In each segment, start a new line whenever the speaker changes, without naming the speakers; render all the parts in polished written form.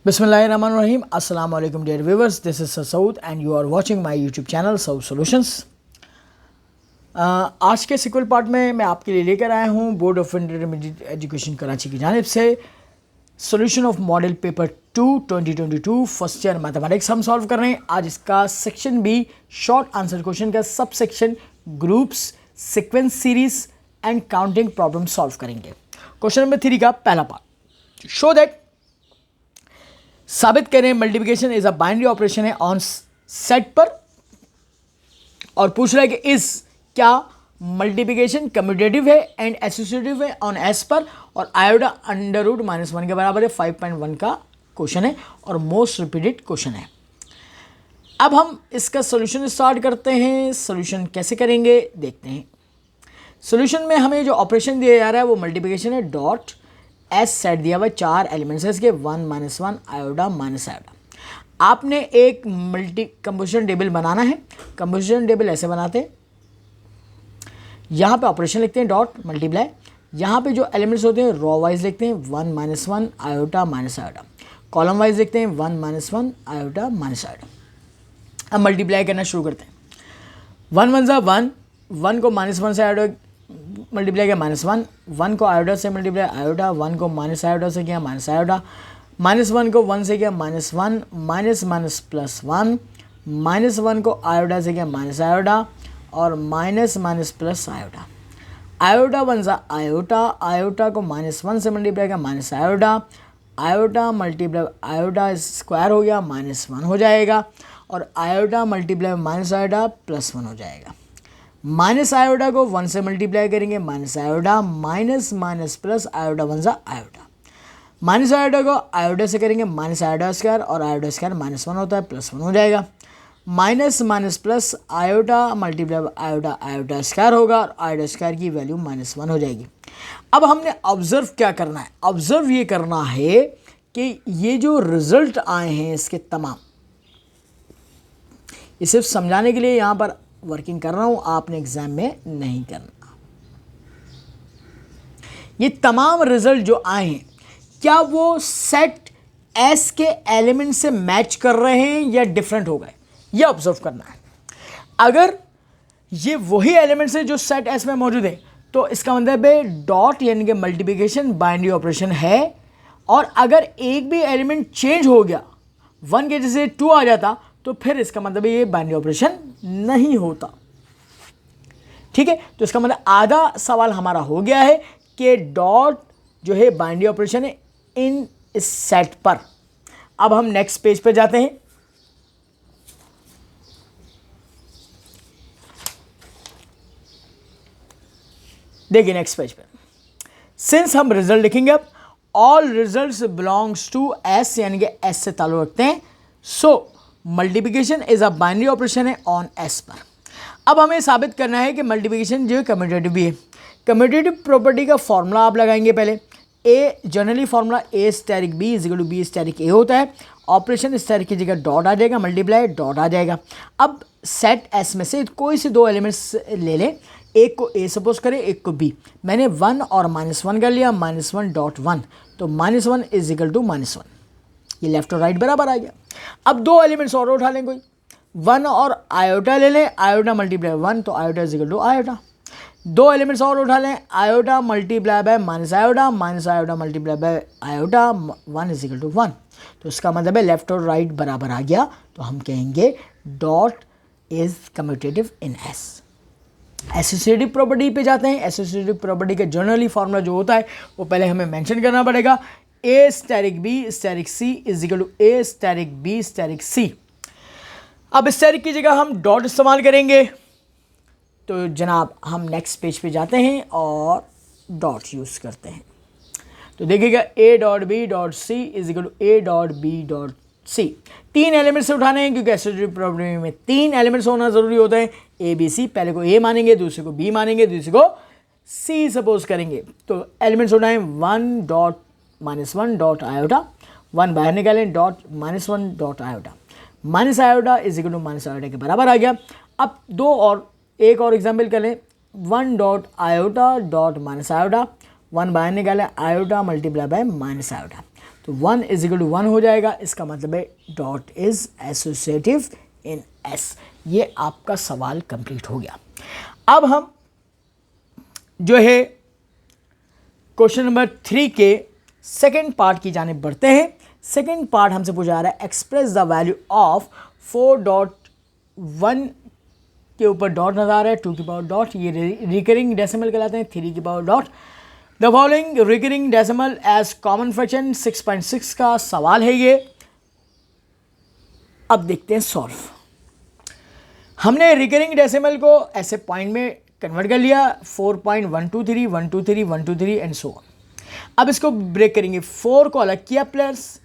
Bismillahirrahmanirrahim. Assalamu alaikum dear viewers. This is Saud and you are watching my YouTube channel Saud Solutions. आज के sequel part में मैं आपके लिए लेकर आया हूँ board of intermediate education Karachi की जानिब से solution of model paper 2 2022 first year mathematics हम सॉल्व कर रहे हैं। आज इसका section B short answer question का sub section groups sequence series and counting problem solve करेंगे। क्वेश्चन नंबर 3 का पहला पार्ट, शो दैट साबित करें multiplication is a binary operation है ऑन सेट पर, और पूछ रहा है कि इस क्या मल्टीप्लिकेशन कम्यूटेटिव है एंड एसोसिएटिव है ऑन एस पर, और आयोडा अंडर रूट -1 के बराबर है। 5.1 का क्वेश्चन है और मोस्ट रिपीटेड क्वेश्चन है। अब हम इसका सोल्यूशन स्टार्ट करते हैं। सोल्यूशन कैसे करेंगे देखते हैं। सोल्यूशन में हमें जो ऑपरेशन दिया जा रहा है वो मल्टीप्लिकेशन है। डॉट एस सेट दिया हुआ है, 4 एलिमेंट्स है इसके, 1 -1 आयोडा माइनस आयोडा। आपने एक मल्टी कंपोजिशन टेबल बनाना है। कंपोजिशन टेबल ऐसे बनाते हैं, यहाँ पे ऑपरेशन लिखते हैं डॉट मल्टीप्लाई, यहाँ पे जो एलिमेंट्स होते हैं रो वाइज लिखते हैं 1 -1 iota minus iota, column wise लिखते हैं 1 -1 आयोटा माइनस आयोटा। अब मल्टीप्लाई करना शुरू करते हैं। 1 1 1, 1 को -1 से आयोटा मल्टीप्लाई किया -1, 1 को आयोडा से मल्टीप्लाई आयोडा, 1 को माइनस आयोडा से किया माइनस आयोडा, -1 को 1 से किया -1, माइनस माइनस +1, -1 को आयोडा से किया माइनस आयोडा, और माइनस माइनस प्लस आयोडा। आयोडा 1 सा आयोटा, आयोटा को -1 से मल्टीप्लाई किया माइनस आयोडा, आयोटा मल्टीप्लाई आयोडा स्क्वायर हो गया -1 हो जाएगा, और आयोडा मल्टीप्लाई माइनस आयोडा +1 हो जाएगा। माइनस आयोडा को 1 से मल्टीप्लाई करेंगे माइनस आयोडा, माइनस माइनस प्लस आयोडा 1 सा आयोडा। माइनस आयोडा को आयोडा से करेंगे माइनस आयोडा स्क्वायर, और आयोडा स्क्वायर -1 होता है +1 हो जाएगा। Minus minus plus iota multiply iota, iota square होगा, और आयोडा स्क्वायर की वैल्यू -1 हो जाएगी। अब हमने ऑब्जर्व क्या करना है? ऑब्जर्व ये करना है कि ये जो रिजल्ट आए हैं इसके तमाम, ये सिर्फ समझाने के लिए यहाँ पर वर्किंग कर रहा हूँ, आपने एग्जाम में नहीं करना। ये तमाम रिजल्ट जो आए हैं क्या वो सेट एस के एलिमेंट से मैच कर रहे हैं या डिफरेंट हो गए, ये ऑब्जर्व करना है। अगर ये वही एलिमेंट्स है जो सेट एस में मौजूद है तो इसका मतलब है डॉट यानी कि मल्टीप्लिकेशन बाइनरी ऑपरेशन है। और अगर एक भी एलिमेंट चेंज हो गया, 1 के जैसे 2 आ जाता, तो फिर इसका मतलब ये बाइनरी ऑपरेशन नहीं होता। ठीक है, तो इसका मतलब आधा सवाल हमारा हो गया है कि डॉट जो है बाइनरी ऑपरेशन है इन इस सेट पर। अब हम नेक्स्ट पेज पे जाते हैं। देखिए नेक्स्ट पेज पे, सिंस हम रिजल्ट लिखेंगे, अब all results belongs to S यानी कि एस से ताल्लुक रखते हैं, so multiplication is a binary operation है ऑन एस पर। अब हमें साबित करना है कि मल्टीप्लिकेशन जो है कम्यूटेटिव भी है। कम्यूटेटिव प्रॉपर्टी का फॉर्मूला आप लगाएंगे पहले। A generally formula A asterisk B is equal to B asterisk A होता है। ऑपरेशन स्टेरिक की जगह डॉट आ जाएगा, मल्टीप्लाई डॉट आ जाएगा। अब सेट एस में से कोई से 2 एलिमेंट्स ले लें, एक को ए सपोज करें एक को बी। मैंने 1 और -1 कर लिया, -1.1, तो -1 इज इक्वल टू -1, ये लेफ्ट और राइट बराबर आ गया। अब 2 एलिमेंट्स और उठा लें, कोई 1 और आयोटा ले लें, आयोटा मल्टीप्लाई 1 तो iota is equal to iota. 2 elements और उठा लें, iota multiply by minus iota multiply by iota, 1 is equal to 1। तो इसका मतलब है लेफ्ट और राइट बराबर आ गया, तो हम कहेंगे dot is commutative in S. Associative property पे जाते हैं। एसोसिएटिव प्रॉपर्टी का जनरली फॉर्मूला जो होता है वो पहले हमें मेंशन करना पड़ेगा। A asterisk B asterisk C is equal to A asterisk B asterisk C. अब स्टेरिक की जगह हम डॉट इस्तेमाल करेंगे, तो जनाब हम नेक्स्ट पेज पे जाते हैं और डॉट यूज़ करते हैं। तो देखिएगा A dot B dot C is equal to A dot B dot C. 3 elements से उठाने हैं क्योंकि एसोसिएटिव प्रॉपर्टी में 3 एलिमेंट्स होना ज़रूरी होता है। ए बी सी, पहले को ए मानेंगे, दूसरे को बी मानेंगे, दूसरे को सी सपोज करेंगे। तो एलिमेंट्स उठाएं 1 डॉट -1 डॉट आयोटा, 1 बाहर निकालें dot -1 dot iota, minus iota is equal to minus iota के बराबर आ गया। अब एक और एग्जाम्पल कर लें, 1 dot iota dot minus iota, 1 बाहर निकाला, iota multiply by minus iota, तो 1 इज इक्वल टू 1 हो जाएगा। इसका मतलब है dot is associative in S. ये आपका सवाल कंप्लीट हो गया। अब हम जो है क्वेश्चन नंबर 3 के सेकेंड पार्ट की जाने बढ़ते हैं। सेकेंड पार्ट हमसे पूछा जा रहा है एक्सप्रेस द वैल्यू ऑफ 4.1 के ऊपर डॉट नजर आ रहा है, 2 की पावर डॉट, ये रिकरिंग डेसिमल कहलाते हैं, 3 की power dot, the following recurring decimal as common fraction 6.6 का सवाल है ये। अब देखते हैं सॉल्व। हमने रिकरिंग डेसिमल को ऐसे पॉइंट में कन्वर्ट कर लिया, 4.123 123 123 एंड सो ऑन। अब इसको ब्रेक करेंगे, 4 को अलग किया प्लस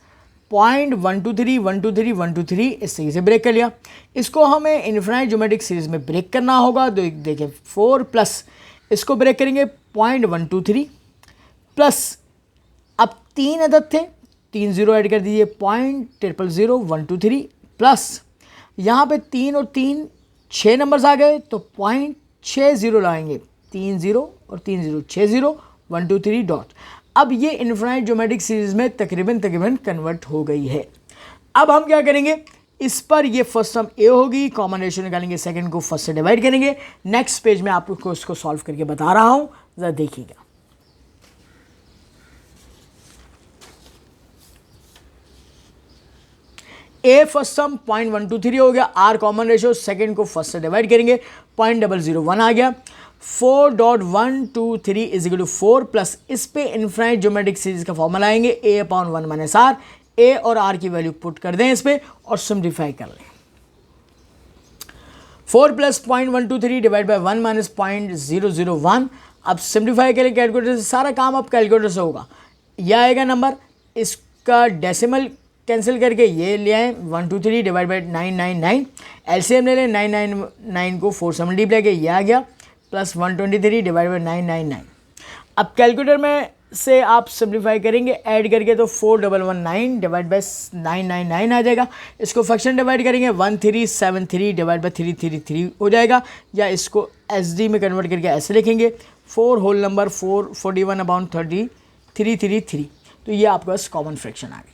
0.123 123 123 इस तरीके से ब्रेक कर लिया। इसको हमें इन्फिनाइट ज्योमेट्रिक सीरीज में ब्रेक करना होगा, तो देखिए 4 प्लस इसको ब्रेक करेंगे 0.123 प्लस, अब 3 अदद थे, 3 जीरो ऐड कर दीजिए, 0.0000123 प्लस यहाँ पे 3 और 3 6 नंबर्स आ गए, तो 0.60 लगाएंगे, 3 0 और 3 0 6 0 123 डॉट। अब ये इन्फिनाइट ज्योमेट्रिक सीरीज में तकरीबन कन्वर्ट हो गई है। अब हम क्या करेंगे, इस पर ये फर्स्ट टर्म ए होगी, कॉमन रेशियो निकालेंगे, सेकंड को फर्स्ट से डिवाइड करेंगे। नेक्स्ट पेज में आपको इसको सॉल्व करके बता रहा हूं, जरा देखिएगा। ए फर्स्ट टर्म 0.123 हो गया, आर कॉमन रेशियो, सेकंड को फर्स्ट से डिवाइड करेंगे, 0.001 आ गया, 4.123 इज इक्वल टू 4 प्लस इस पे इन्फिनाइट ज्योमेट्रिक सीरीज का फॉर्मूला आएंगे, ए अपॉन 1 माइनस आर, ए और आर की वैल्यू पुट कर दें इस पे और सिंप्लीफाई कर लें। 4 प्लस 0.123 डिवाइड बाय 1 माइनस 0.001। अब सिंप्लीफाई करें कैलकुलेटर से, सारा काम अब कैलकुलेटर से होगा। यह आएगा नंबर, इसका डेसिमल कैंसिल करके ये ले आए 123 डिवाइड बाई 999, एलसीएम ले लें, 999 को 4 से मल्टीप्लाई किया, ये आ गया, प्लस 123 डिवाइड बाई 999। अब कैलकुलेटर में से आप सिंप्लीफाई करेंगे ऐड करके, तो 4119 डिवाइड बाई 999 आ जाएगा। इसको फ्रैक्शन डिवाइड करेंगे, 1373 डिवाइड बाई 333 हो जाएगा, या इसको एसडी में कन्वर्ट करके ऐसे लिखेंगे, 4 होल नंबर 441 अपॉन 333। तो ये आपके पास कॉमन फ्रैक्शन आ गई।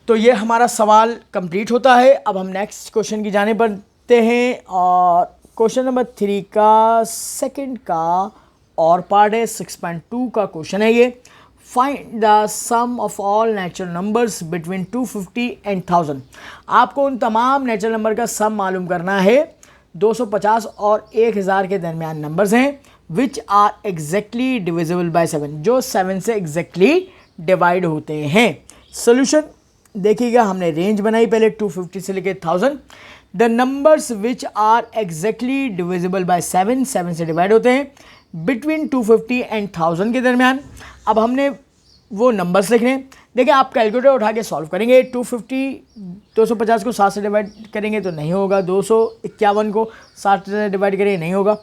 तो ये हमारा सवाल कंप्लीट होता है। अब हम नेक्स्ट क्वेश्चन की जाने बढ़ते हैं, और क्वेश्चन नंबर 3 का सेकंड का और पार्ट है, 6.2 का क्वेश्चन है ये। Find the sum of all natural numbers between 250 and 1000। आपको उन तमाम नेचुरल नंबर का सम मालूम करना है, 250 और 1000 के दरमियान नंबर्स हैं, which are exactly divisible by 7, जो 7 से एग्जैक्टली डिवाइड होते हैं। सोल्यूशन देखिएगा, हमने रेंज बनाई पहले 250 से लेकर 1000। The numbers which are exactly divisible by 7, 7 से डिवाइड होते हैं, बिटवीन 250 एंड 1000 के दरमियान। अब हमने वो नंबर्स लिखने, देखिए आप कैलकुलेटर उठा के सॉल्व करेंगे। 250 को 7 से डिवाइड करेंगे तो नहीं होगा, 251 को 7 से डिवाइड करेंगे नहीं होगा,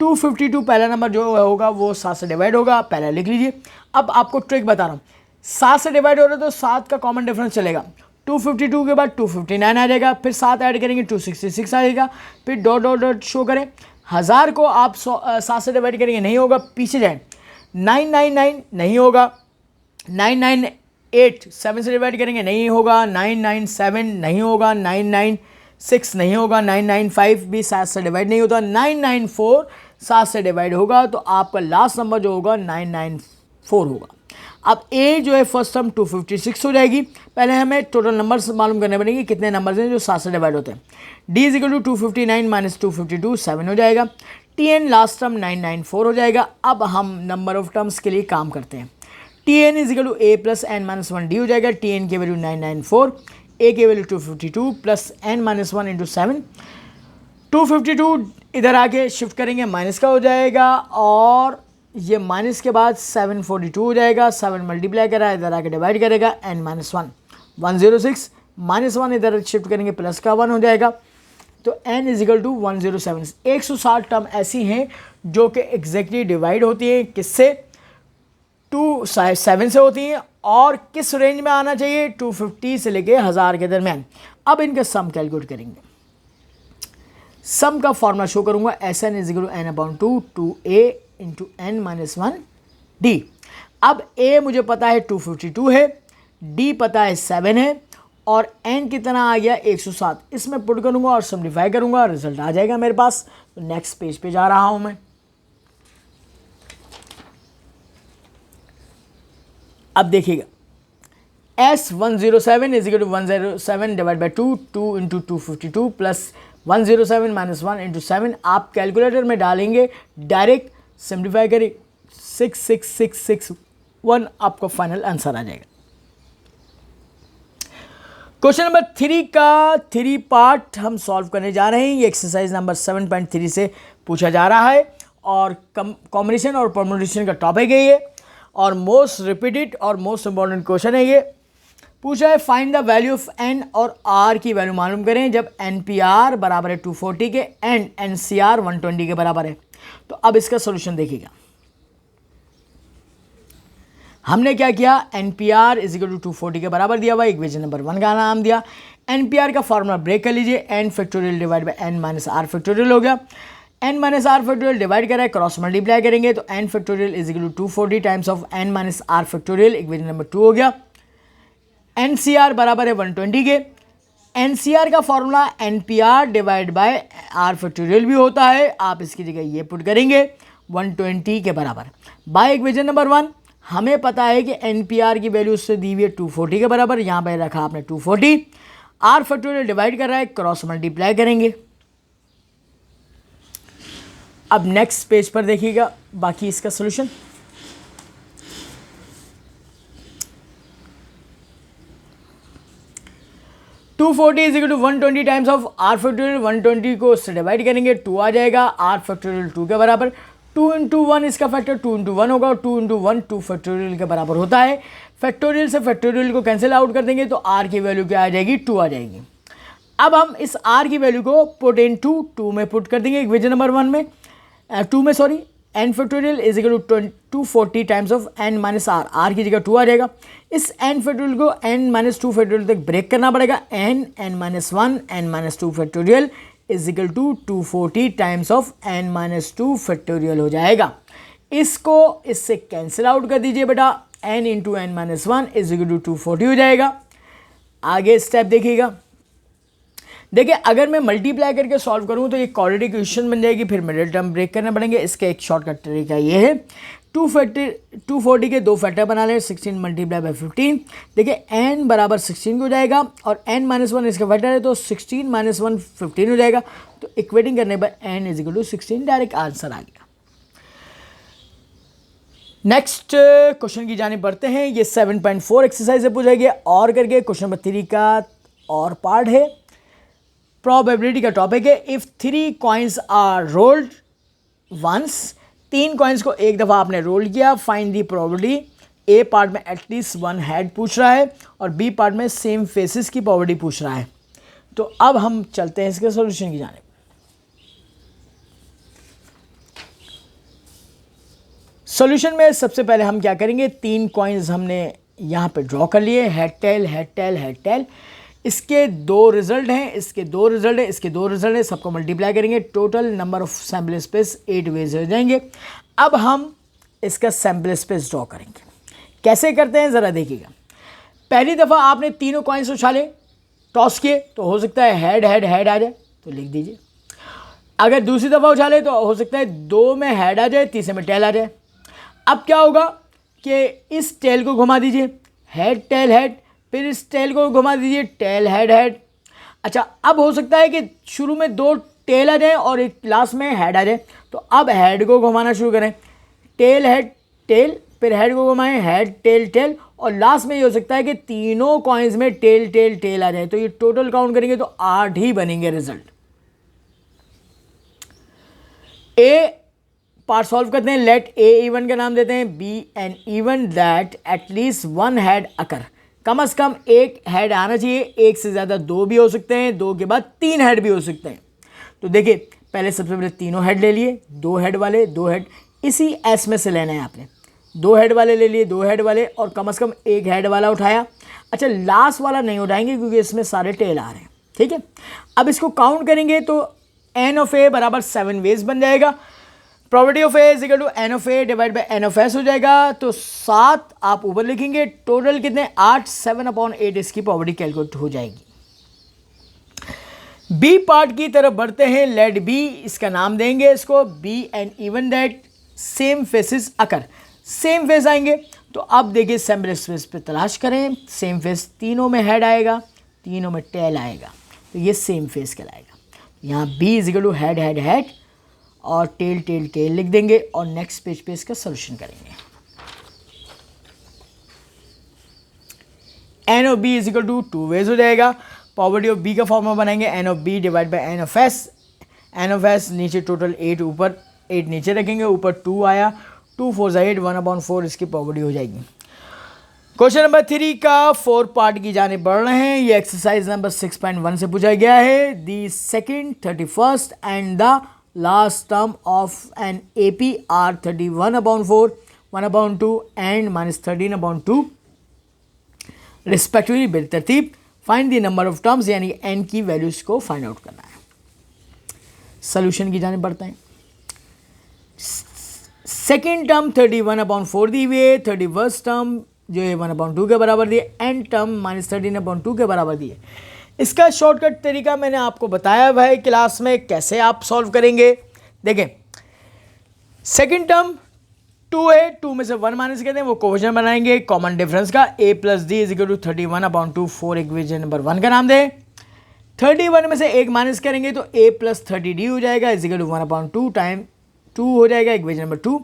252 पहला नंबर जो होगा वो 7 से डिवाइड होगा, पहला लिख लीजिए। अब आपको ट्रिक बता रहा हूँ, 7 से डिवाइड हो रहा है तो 7 का कॉमन डिफरेंस चलेगा, 252 के बाद 259 आ जाएगा, फिर 7 ऐड करेंगे 266 आ जाएगा, फिर डॉट डॉट डॉट शो करें। 1000 को आप 7 से डिवाइड करेंगे नहीं होगा, पीछे जाएं, 999 नहीं होगा, 998 7 से डिवाइड करेंगे नहीं होगा, 997 नहीं होगा, 996 नहीं होगा, 995 भी 7 से डिवाइड नहीं होता, 994 7 से डिवाइड होगा, तो आपका लास्ट नंबर जो होगा 994 होगा। अब ए जो है फर्स्ट टर्म 256 हो जाएगी। पहले हमें टोटल नंबर्स मालूम करने पड़ेंगे, कितने नंबर्स हैं जो 7 से डिवाइड होते हैं। D is equal to 259 minus 252 7 हो जाएगा। टी एन लास्ट टर्म 994 हो जाएगा। अब हम नंबर ऑफ टर्म्स के लिए काम करते हैं। T N is equal to A plus N minus 1 D हो जाएगा। टी एन की वैल्यू 994, ए की value 252 plus N minus 1 into 7। 252 इधर आके शिफ्ट करेंगे माइनस का हो जाएगा, और ये माइनस के बाद 742 हो जाएगा। 7 मल्टीप्लाई करा इधर आके डिवाइड करेगा, n माइनस 1 106 माइनस 1 इधर शिफ्ट करेंगे प्लस का 1 हो जाएगा, तो n is equal to 107। 160 term ऐसी हैं जो कि एग्जैक्टली डिवाइड होती हैं, किससे 7 से होती हैं, और किस रेंज में आना चाहिए 250 से लेके 1000 के दरमियान। अब इनका सम कैलकुलेट करेंगे। सम का फॉर्मूला शो करूंगा, S N is equal to N upon 2 2a into N minus one D. अब ए मुझे पता है 252 है, डी पता है 7 है, और एन कितना आ गया 107। इसमें पुट करूंगा और सिंप्लीफाई करूंगा, रिजल्ट आ जाएगा मेरे पास। तो नेक्स्ट पेज पे जा रहा हूं मैं। अब देखिएगा, S107 is equal to 107 divide by 2, 2 into 252 plus 107 minus 1 into 7। आप कैलकुलेटर में डालेंगे, डायरेक्ट सिंप्लीफाई करें, 66661 आपको फाइनल आंसर आ जाएगा। क्वेश्चन नंबर 3 का 3 पार्ट हम सॉल्व करने जा रहे हैं। ये एक्सरसाइज नंबर 7.3 से पूछा जा रहा है और कॉम्बिनेशन और परम्यूटेशन का टॉपिक है ये, और मोस्ट रिपीटेड और मोस्ट इंपॉर्टेंट क्वेश्चन है ये। पूछा है find the value of N और आर की वैल्यू मालूम करें जब एन पी आर बराबर है 240 के एंड एन सी आर 120 के बराबर है। तो अब इसका सोल्यूशन देखिएगा। हमने क्या किया, N P R is equal to 240 के बराबर दिया हुआ, इक्वेशन नंबर 1 का नाम दिया। एन पी आर का फॉर्मूला ब्रेक कर लीजिए, N factorial divide by N minus R factorial हो गया। N minus R factorial divide करा है, क्रॉस मल्टीप्लाई करेंगे तो N factorial is equal to 240 times of N minus R factorial, equation number 2 हो गया। एन सी आर बराबर है 120 के। एन सी आर का formula N P R divide by R factorial भी होता है, आप इसकी जगह ये पुट करेंगे 120 के बराबर बाय इक्वेशन नंबर 1। हमें पता है कि एन पी आर की वैल्यू उससे दी हुई है 240 के बराबर, यहाँ पर रखा आपने 240। आर फैक्टोरियल डिवाइड कर रहा है, क्रॉस मल्टीप्लाई करेंगे। अब नेक्स्ट पेज पर देखिएगा बाकी इसका solution. Two 240 is equal to 120 times of R factorial, 120 को उससे डिवाइड करेंगे, 2 आ जाएगा। आर फैक्टोरियल 2 के बराबर, 2 इंटू 1 इसका फैक्टर 2 इंटू 1 होगा, और 2 इंटू 1 2 फैक्टोरियल के बराबर होता है। फैक्टोरियल से फैक्टोरियल को कैंसिल आउट कर देंगे तो आर की वैल्यू क्या आ जाएगी, 2 आ जाएगी। अब हम इस आर की वैल्यू को पुट इन टू में पुट कर देंगे, इक्वेशन नंबर 1 में 2 में sorry, N factorial is equal to 240 times of N minus R, R की जगह 2 आ जाएगा। इस एन फैक्टोरियल को एन माइनस 2 फैक्टोरियल तक ब्रेक करना पड़ेगा, N minus 1 N minus 2 factorial is equal to 240 times of N minus 2 factorial हो जाएगा। इसको इससे कैंसिल आउट कर दीजिए बेटा, N into N minus 1 is equal to 240 हो जाएगा। आगे स्टेप देखिएगा, देखिए अगर मैं मल्टीप्लाई करके सॉल्व करूँ तो ये क्वाड्रेटिक इक्वेशन बन जाएगी, फिर मिडिल टर्म ब्रेक करने पड़ेंगे। इसका एक शॉर्टकट तरीका ये है, 240 के 2 फैक्टर बना लें, 16 मल्टीप्लाई बाई 15। देखिए n बराबर 16 हो जाएगा और n माइनस 1 इसका फैक्टर है तो 16 माइनस 1 15 हो जाएगा। तो इक्वेटिंग करने पर n is equal to 16, direct answer आ गया। नेक्स्ट क्वेश्चन की जाने बढ़ते हैं। ये 7.4 एक्सरसाइज से पूछा गया और करके क्वेश्चन नंबर 3 का और पार्ट है, प्रोबेबिलिटी का टॉपिक है। If 3 coins are rolled once, 3 coins को एक दफ़ा आपने रोल किया, find the probability. A part में एटलीस्ट 1 हेड पूछ रहा है और बी पार्ट में सेम फेसेस की प्रोबेबिलिटी पूछ रहा है। तो अब हम चलते हैं इसके सॉल्यूशन की जाने। सॉल्यूशन में सबसे पहले हम क्या करेंगे, 3 कॉइन्स हमने यहाँ पे ड्रॉ कर लिए, head tail head tail head tail. इसके 2 रिजल्ट हैं, इसके 2 रिजल्ट हैं, इसके 2 रिजल्ट हैं, सबको मल्टीप्लाई करेंगे, total number of sample space 8 ways हो जाएंगे। अब हम इसका सैम्पल स्पेस ड्रॉ करेंगे। कैसे करते हैं ज़रा देखिएगा। पहली दफ़ा आपने तीनों कॉइन्स उछाले, टॉस किए, तो हो सकता है हेड हेड हेड आ जाए, तो लिख दीजिए। अगर दूसरी दफ़ा उछाले तो हो सकता है 2 में हेड आ जाए, तीसरे में टेल आ जाए। अब क्या होगा कि इस टेल को घुमा दीजिए, हेड टेल हेड, फिर इस टेल को घुमा दीजिए, टेल हेड हेड। अच्छा, अब हो सकता है कि शुरू में 2 टेल आ जाए और एक लास्ट में हेड आ जाए, तो अब हेड को घुमाना शुरू करें, टेल हेड टेल, फिर हेड को घुमाएं, हेड टेल टेल, और लास्ट में ये हो सकता है कि तीनों कॉइन्स में टेल टेल टेल आ जाए। तो ये टोटल काउंट करेंगे तो 8 ही बनेंगे रिजल्ट। ए पार्ट सॉल्व करते हैं, लेट ए इवन का नाम देते हैं, B an event that at least 1 head occur, कम से कम 1 हेड आना चाहिए, 1 से ज़्यादा 2 भी हो सकते हैं, 2 के बाद 3 हेड भी हो सकते हैं। तो देखिए पहले सबसे पहले तीनों हेड ले लिए, 2 हेड वाले, 2 हेड इसी एस में से लेना है आपने, 2 हेड वाले ले लिए, 2 हेड वाले, और कम से कम 1 हेड वाला उठाया। अच्छा, लास्ट वाला नहीं उठाएंगे क्योंकि इसमें सारे टेल आ रहे हैं, ठीक है। अब इसको काउंट करेंगे तो एन ऑफ ए बराबर 7 वेज बन जाएगा। Property of A is equal to N of A divide by N of S हो जाएगा। तो 7 आप ऊपर लिखेंगे, टोटल कितने 8, 7/8 इसकी प्रॉपर्टी कैलकुलेट हो जाएगी। बी पार्ट की तरफ बढ़ते हैं। लेट बी, इसका नाम देंगे इसको B and even that same faces occur, same face आएंगे। तो अब देखिए सैम्पल स्पेस पे तलाश करें, सेम फेस तीनों में हेड आएगा, तीनों में टेल आएगा, तो ये सेम फेस कहलाएगा। यहाँ B is equal to head head head और टेल टेल टेल लिख देंगे और नेक्स्ट पेज पे इसका सोल्यूशन करेंगे। N of B is equal to 2 ways हो जाएगा। प्रॉपर्टी ऑफ बी का फॉर्मूला बनाएंगे N of B divide by N of S. N of S नीचे टोटल 8 ऊपर 8 नीचे रखेंगे, ऊपर 2 आया, 2 4 8 1/4 इसकी प्रॉपर्टी हो जाएगी। क्वेश्चन नंबर 3 का 4 पार्ट की जाने बढ़ रहे हैं। ये एक्सरसाइज नंबर 6.1 से पूछा गया है। The second 31st and the last term of an A P are 31/4, 1/2 and -13/2 respectively बेतरतीब। Find the number of terms, यानी एन की वैल्यूज को फाइंड आउट करना है। सोल्यूशन की जाने बढ़ते हैं। सेकेंड टर्म 31/4 दी हुई है, 31st टर्म जो है 1/2 के बराबर दिए, एंड टर्म -13/2 के बराबर दिए। इसका शॉर्टकट तरीका मैंने आपको बताया हुआ है क्लास में, कैसे आप सॉल्व करेंगे। देखें, सेकेंड टर्म 2 है, 2 में से 1 माइनस कहते हैं, वो क्वेश्चन बनाएंगे कॉमन डिफरेंस का। a plus D is equal to 31/2 4 equation number 1 का नाम दें। 31 में से 1 माइनस करेंगे तो a प्लस 30d हो जाएगा इज इक्वल टू 1/2 टाइम 2 हो जाएगा इक्वेशन नंबर 2।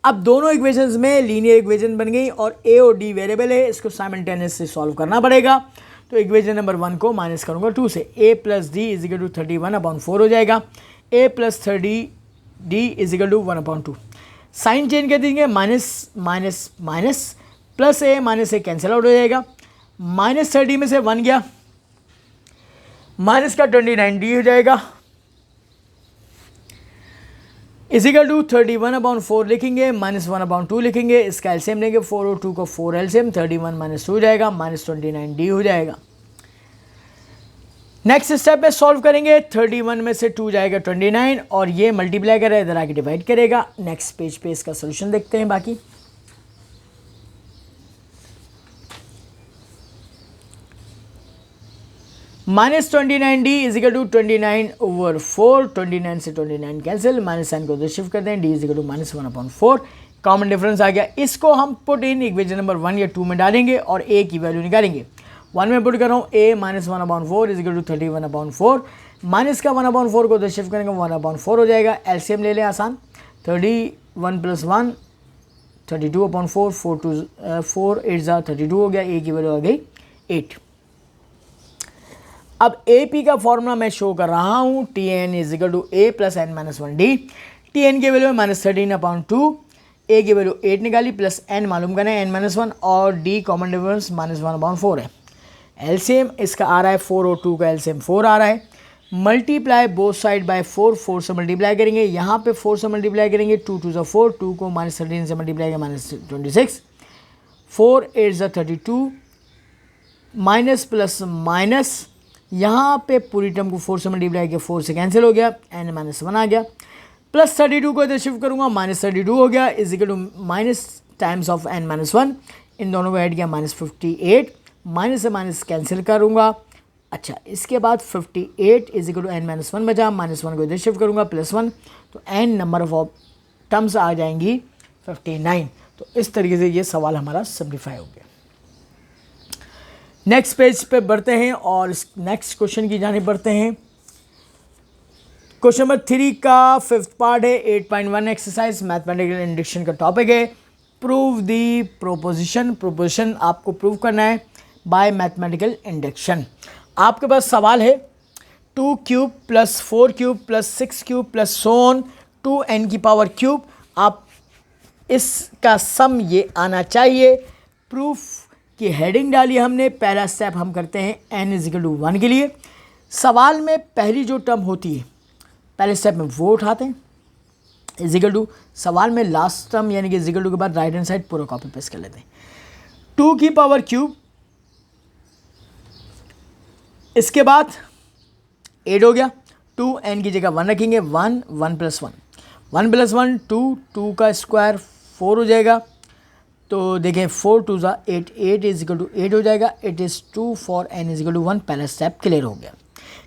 अब दोनों इक्वेशंस में लीनियर इक्वेशन बन गई और a और d वेरिएबल है, इसको साइमल्टेनियसली सॉल्व करना पड़ेगा। तो इक्वेशन नंबर 1 को माइनस करूंगा 2 से, a plus D is equal to 31/4 हो जाएगा, a plus 30d is equal to 1/2। Sign change कर देंगे, minus minus minus, plus A minus A cancel out हो जाएगा। -30 में से 1 गया, माइनस का 29d हो जाएगा इज इक्वल टू 31/4 लिखेंगे, -1/2 लिखेंगे, इसका एलसीएम लेंगे 4 और 2 को 4 एलसीएम, 31 - 2 हो जाएगा, -29d हो जाएगा। नेक्स्ट स्टेप में सॉल्व करेंगे, 31 में से 2 जाएगा 29 और ये मल्टीप्लाई करेगा, इधर आके डिवाइड करेगा। नेक्स्ट पेज पे इसका सोल्यूशन देखते हैं। बाकी -29d इज इक्वल टू 29/4, 29 से 29 कैंसिल, माइनस साइन को उधर शिफ्ट करते हैं, d is equal to -1/4, common difference आ गया। इसको हम पुट इन इक्वेशन नंबर 1 या 2 में डालेंगे और a की वैल्यू निकालेंगे। 1 में पुट कर रहा हूँ, a -1/4 is equal to 31/4, minus का 1/4 को उधर शिफ्ट करेंगे 1/4 हो जाएगा। एलसीएम ले लें आसान, 31 + 1 32/4, 4 8 32 हो गया, a की वैल्यू आ गई 8। अब ए पी का फॉर्मूला मैं शो कर रहा हूँ, T N is equal to A plus N minus 1d। T N की वैल्यू -13/2, ए की वैल्यू 8 निकाली, प्लस एन मालूम करना है n-1 और डी कॉमन डिफरेंस -1/4 है। एलसीएम इसका आ रहा है 4 और 2 का एलसीएम 4 आ रहा है। मल्टीप्लाई बोथ साइड बाय 4, 4 से मल्टीप्लाई करेंगे, यहाँ पे 4 से मल्टीप्लाई करेंगे, 2 2 = 4, 2 को -13 से मल्टीप्लाई करेंगे -26, 4 8 = 32, माइनस प्लस माइनस, यहाँ पे पूरी टर्म को 4 से मल्टीप्लाई किया, 4 से कैंसिल हो गया, n-1 आ गया, प्लस 32 को इधर शिफ्ट करूँगा, -32 हो गया is equal to minus times of n-1, इन दोनों को ऐड किया -58, माइनस से माइनस कैंसिल करूँगा। अच्छा, इसके बाद 58 इज इक्वल टू n-1 बचा, -1 को इधर शिफ्ट करूँगा, +1, तो n नंबर ऑफ टर्म्स आ जाएंगी 59। तो इस तरीके से ये सवाल हमारा सिंप्लीफाई हो गया। नेक्स्ट पेज पे बढ़ते हैं और नेक्स्ट क्वेश्चन की जाने बढ़ते हैं। क्वेश्चन नंबर 3 का 5th पार्ट है, 8.1 एक्सरसाइज मैथमेटिकल इंडक्शन का टॉपिक है। प्रूव दी प्रोपोजिशन, प्रोपोजिशन आपको प्रूव करना है बाय मैथमेटिकल इंडक्शन। आपके पास सवाल है 2 cube plus 4 cube plus 6 cube plus so on 2n की पावर क्यूब, आप इसका सम ये आना चाहिए। प्रूफ की हेडिंग डाली हमने, पहला स्टेप हम करते हैं n इज इक्वल टू 1 के लिए। सवाल में पहली जो टर्म होती है पहले स्टेप में वो उठाते हैं, इज इक्वल टू सवाल में लास्ट टर्म यानी कि इज इक्वल टू के बाद राइट हैंड साइड पूरा कॉपी पेस्ट कर लेते हैं। 2 की पावर क्यूब, इसके बाद 8 हो गया, 2n की जगह 1 रखेंगे, 1 1 + 1, 1 + 1 2, 2 का स्क्वायर 4 हो जाएगा। तो देखें 4 2 ज़ा 8, 8 = 8 हो जाएगा। It is 2 for n = 1। पहला स्टेप क्लियर हो गया।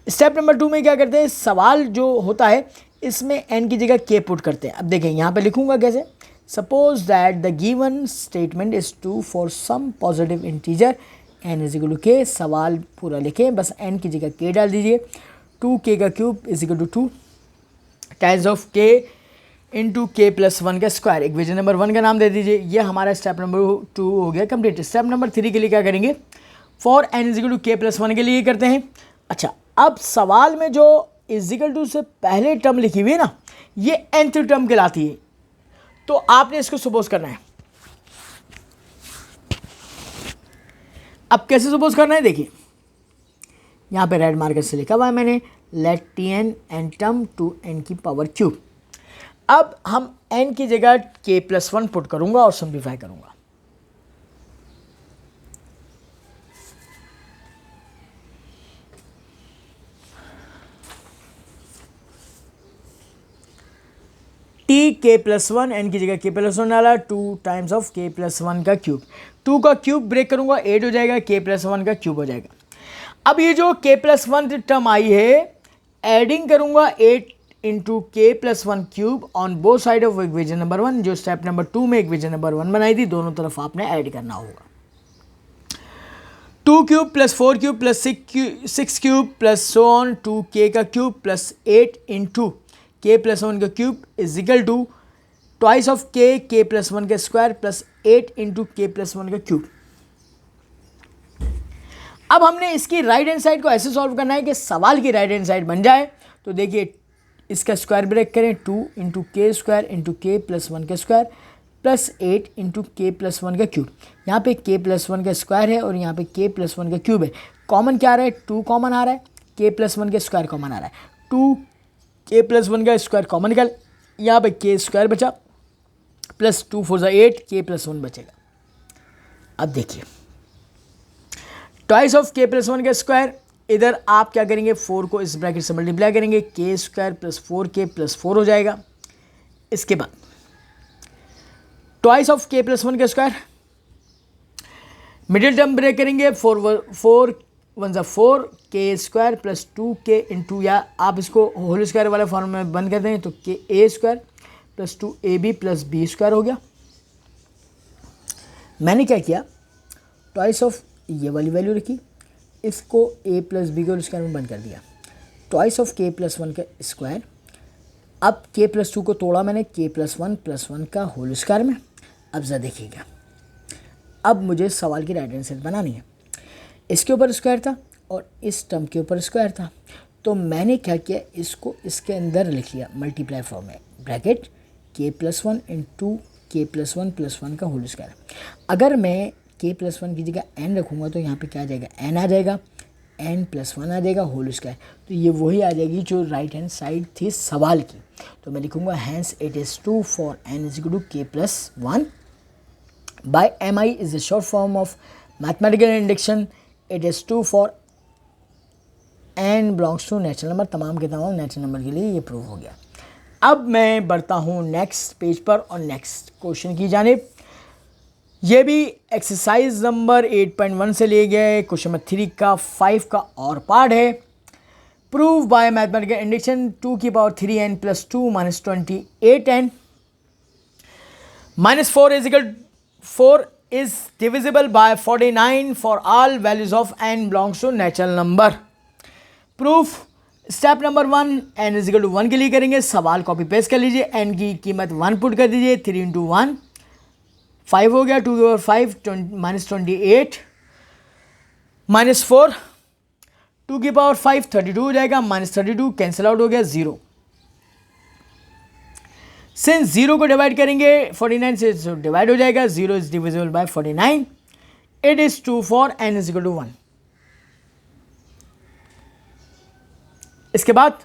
स्टेप नंबर 2 में क्या करते हैं, सवाल जो होता है इसमें n की जगह k पुट करते हैं। अब देखें यहाँ पे लिखूंगा कैसे। Suppose that the given statement is true for some positive integer n = k। सवाल पूरा लिखें, बस n की जगह k डाल दीजिए। 2k का cube = 2 times of k into k + 1 का स्क्वायर। इक्वेशन नंबर 1 का नाम दे दीजिए। ये हमारा स्टेप नंबर 2 हो गया कंप्लीट। स्टेप नंबर 3 के लिए क्या करेंगे, फॉर n = k + 1 के लिए करते हैं। अच्छा, अब सवाल में जो = से पहले टर्म लिखी हुई है ना, ये nth टर्म कहलाती है। तो आपने इसको सपोज करना है। अब कैसे सपोज करना है, देखिए यहाँ पे रेड मार्कर से लिखा हुआ है मैंने, let Tn n term to n की पावर क्यूब। अब हम n की जगह k + 1 पुट करूंगा और सिंप्लीफाई करूंगा। k + 1, n की जगह k + 1 डाला, 2 टाइम्स ऑफ k + 1 का क्यूब। 2 का क्यूब ब्रेक करूंगा 8 हो जाएगा, k + 1 का क्यूब हो जाएगा। अब ये जो k + 1 टर्म आई है, एडिंग करूंगा 8 into k + 1 cube on both side of equation number 1। जो स्टेप नंबर 2 में इक्वेशन नंबर 1 बनाई थी, दोनों तरफ आपने ऐड करना होगा। 2 cube + 4 cube + 6 cube plus so on 2k का क्यूब प्लस 8 इंटू k + 1 का क्यूब = ट्वाइस ऑफ k + 1 का स्क्वायर प्लस 8 इंटू k + 1 का क्यूब। अब हमने इसकी राइट हैंड साइड को ऐसे सॉल्व करना है कि सवाल की राइट हैंड साइड बन जाए। तो देखिए इसका स्क्वायर ब्रेक करें, 2 इंटू k² इंटू k + 1 का स्क्वायर प्लस 8 इंटू k + 1 का क्यूब। यहाँ पे k + 1 का स्क्वायर है और यहाँ पे k + 1 का क्यूब है। कॉमन क्या आ रहा है, 2 कॉमन आ रहा है, k + 1 का स्क्वायर कॉमन आ रहा है। 2 k + 1 का स्क्वायर कॉमन निकल, यहाँ पे k² बचा प्लस 2 4 8, k + 1 बचेगा। अब देखिए ट्वाइस ऑफ k + 1 का स्क्वायर, इधर आप क्या करेंगे, 4 को इस ब्रैकेट से मल्टीप्लाई करेंगे, k² + 4k + 4 हो जाएगा। इसके बाद ट्वाइस ऑफ k + 1 का स्क्वायर, मिडिल टर्म ब्रेक करेंगे, 4 1 ज़ा 4 k² + 2k इंटू, या आप इसको होल स्क्वायर वाला फॉर्म में बंद कर दें तो a² + 2ab + b² हो गया। मैंने क्या किया, ट्वाइस ऑफ ये वाली वैल्यू रखी, इसको a + b के स्क्वायर में बंद कर दिया। ट्वाइस ऑफ k + 1 का स्क्वायर, अब k + 2 को तोड़ा मैंने, k + 1 + 1 का होल स्क्वायर में। अब ज़रा देखिएगा, अब मुझे सवाल की राइट हैंड साइड बनानी है। इसके ऊपर स्क्वायर था और इस टर्म के ऊपर स्क्वायर था, तो मैंने क्या किया, इसको इसके अंदर लिख लिया मल्टीप्लाई फॉर्म में, ब्रैकेट k + 1 इंटू k + 1 + 1 का होल स्क्वायर। अगर मैं k + 1 की जगह n रखूँगा तो यहाँ पे क्या आ जाएगा, n आ जाएगा, n + 1 आ जाएगा होल स्क्वायर। तो ये वही आ जाएगी जो राइट हैंड साइड थी सवाल की। तो मैं लिखूँगा hence it is true for n = k + 1 by mi is the short form of mathematical induction. It is true for n belongs to natural number. तमाम के तमाम नेचुरल नंबर के लिए ये प्रूव हो गया। अब मैं बढ़ता हूँ नेक्स्ट पेज पर और नेक्स्ट क्वेश्चन की जानिब। ये भी एक्सरसाइज नंबर 8.1 से लिए गए क्वेश्चन नंबर 3 का 5 का और पार्ट है। Prove by mathematical induction 2^3n + 2 - 28n -4 is divisible by 49 for all values of n belongs to natural number. Proof step number 1 n = 1 के लिए करेंगे। सवाल कॉपी पेस्ट कर लीजिए, n की कीमत 1 पुट कर दीजिए, 3 × 1 5 हो गया, 2^5 -28 -4 2^5 32 हो जाएगा, -32 कैंसिल आउट हो गया 0। सिंस 0 को डिवाइड करेंगे 49 से डिवाइड हो जाएगा, 0 is divisible by 49। It is true for n = 1। इसके बाद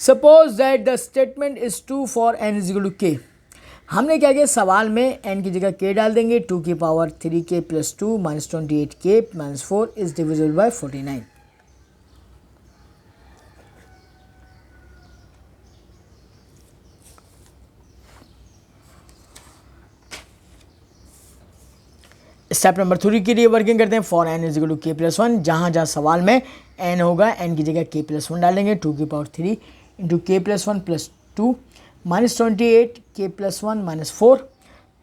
suppose that the statement is true for n = k। हमने क्या किया, सवाल में n की जगह k डाल देंगे, 2^3k + 2 - 28k - 4 is divisible by 49। Step number 3 के लिए वर्किंग करते हैं। For n is equal to k plus 1, जहाँ जहाँ सवाल में n होगा n की जगह k प्लस 1 डालेंगे। 2 की पावर 3 इंटू के प्लस 1 प्लस 2 -28 के प्लस 1 -4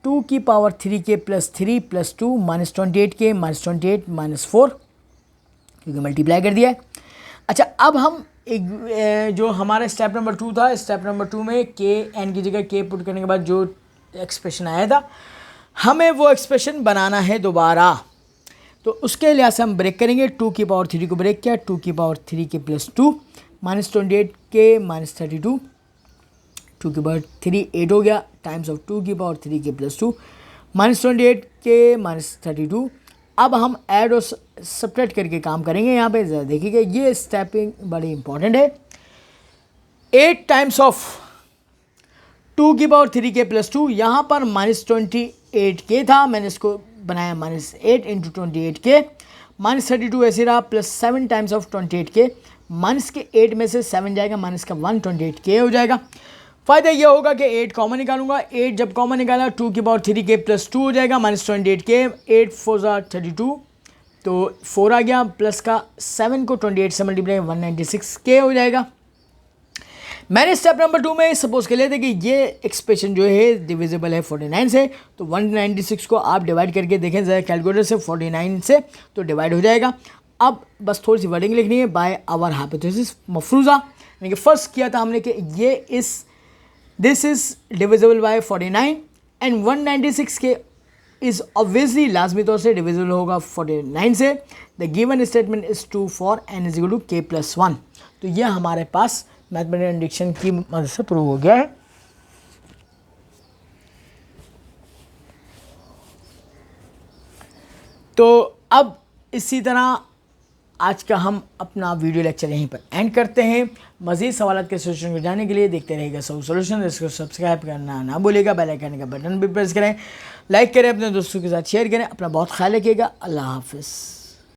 2 की पावर 3 के प्लस 3 प्लस 2 -28 के -28 -4, क्योंकि मल्टीप्लाई कर दिया है। अच्छा, अब हम एक जो हमारा स्टेप नंबर 2 था, स्टेप नंबर 2 में के n की जगह k पुट करने के बाद जो एक्सप्रेशन आया था, हमें वो एक्सप्रेशन बनाना है दोबारा। तो उसके लिहाज से हम ब्रेक करेंगे। 2 की पावर 3 को ब्रेक किया, 2 की पावर 3 के प्लस 2 -28 के -32, 2 की पावर 3 8 हो गया, टाइम्स ऑफ 2 की पावर 3 के प्लस 2 -28 के -32। अब हम ऐड और सब्ट्रैक्ट करके काम करेंगे। यहाँ पे ज़रा देखिएगा, ये स्टेपिंग बड़ी इंपॉर्टेंट है। 8 टाइम्स ऑफ 2 की पावर 3 के प्लस 2, यहाँ पर -28 के था, मैंने इसको बनाया -8 इंटू 28 के, -32 ऐसे रहा, प्लस 7 टाइम्स ऑफ 28 के, माइनस के 8 में से 7 जाएगा, माइनस का 1 28 के हो जाएगा। फ़ायदा ये होगा कि 8 कॉमन निकालूंगा, 8 जब कॉमन निकाला 2 की पावर 3 के प्लस 2 हो जाएगा, -28 के, 8 4 32, तो 4 आ गया, प्लस का 7 को 28 से मल्टीप्लाई 196 के हो जाएगा। मैंने स्टेप नंबर 2 में सपोज कर लिया था कि ये एक्सप्रेशन जो है डिविजिबल है 49 से, तो 196 को आप डिवाइड करके देखें ज़रा कैलकुलेटर से, 49 से तो डिवाइड हो जाएगा। अब बस थोड़ी सी वर्डिंग लिखनी है, बाय आवर हाइपोथेसिस मफरूज़ा, यानी कि फर्स्ट किया था हमने कि ये this is divisible by 49 and 196 के इज़ ऑब्वियसली लाजमी तौर से डिविजिबल होगा 49 से। The given statement is true for n is equal to k plus 1। तो ये हमारे पास मैथमेटिकल इंडक्शन की मदद से प्रूव हो गया है। तो अब इसी तरह आज का हम अपना वीडियो लेक्चर यहीं पर एंड करते हैं। मज़ीद सवालात के सोल्यूशन को जानने के लिए देखते रहेगा सब सोल्यूशन। इसको सब्सक्राइब करना ना भूलिएगा, बेल आइकन का बटन भी प्रेस करें, लाइक करें, अपने दोस्तों के साथ शेयर करें। अपना बहुत ख्याल रखिएगा। अल्लाह हाफिज़।